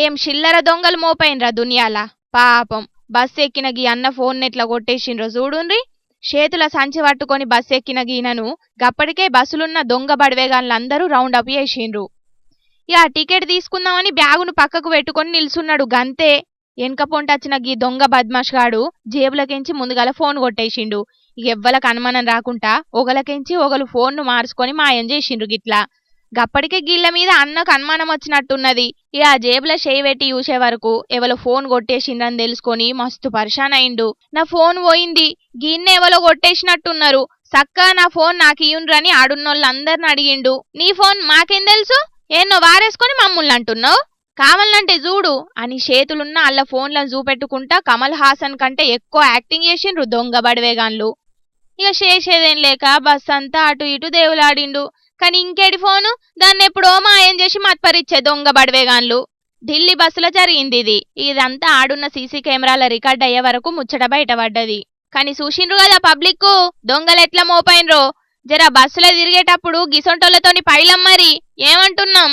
ఏం చిల్లర దొంగలు మోపైనరా దునియాల. పాపం బస్ ఎక్కిన గీ అన్న ఫోన్ ఎట్లా కొట్టేసిండ్రో చూడుండ్రి. చేతుల సంచి పట్టుకొని బస్ ఎక్కిన గీనను గప్పటికే బస్సులున్న దొంగ బడివేగాళ్ళందరూ రౌండ్ అప్ చేసిండ్రు. ఇక టికెట్ తీసుకుందామని బ్యాగును పక్కకు పెట్టుకొని నిల్చున్నాడు గంతే. వెనక పొంటొచ్చిన గీ దొంగ బద్మాష్ గాడు జేబులకెంచి ముందుగల ఫోన్ కొట్టేసిండు. ఇక ఎవ్వలకు అనుమానం రాకుండా ఒకలకెంచి ఒకలు ఫోన్ను మార్చుకొని మాయం చేసిండ్రు గిట్లా. గప్పటికే గిళ్ళ మీద అన్నకు అనుమానం వచ్చినట్టున్నది. ఇక జేబుల చేయి పెట్టి చూసే వరకు ఎవలో ఫోన్ కొట్టేసిండ్రని తెలుసుకొని మస్తు పరిశాన్ అయిండు. నా ఫోన్ పోయింది, గిన్నె ఎవలో కొట్టేసినట్టున్నారు, సక్కా నా ఫోన్ నాకు ఇయ్యుండ్రని ఆడున్నోళ్ళందరిని అడిగిండు. నీ ఫోన్ మాకేం తెలుసు, ఏన్నో వారేసుకొని మమ్ముల్ని అంటున్నావు, కావాలంటే చూడు అని చేతులున్న అల్ల ఫోన్లను చూపెట్టుకుంటా కమల్ హాసన్ కంటే ఎక్కువ యాక్టింగ్ చేసిండ్రు దొంగ బడివేగాన్లు. ఇక చేసేదేం లేక బస్ అంతా అటు ఇటు దేవులాడిండు. కానీ ఇంకేడి ఫోను, దాన్ని ఎప్పుడో మాయం చేసి మత్పరిచ్చే దొంగ బడివేగాన్లు. ఢిల్లీ బస్సులో జరిగింది ఇది. ఇదంతా ఆడున్న సీసీ కెమెరాల రికార్డ్ అయ్యే వరకు ముచ్చట బయటపడ్డది. కానీ చూసిండ్రు కదా పబ్లిక్ దొంగలెట్లా మోపైనరో. జర బస్సులో తిరిగేటప్పుడు గిసొంటోళ్ళతోని పైలం మరి ఏమంటున్నాం.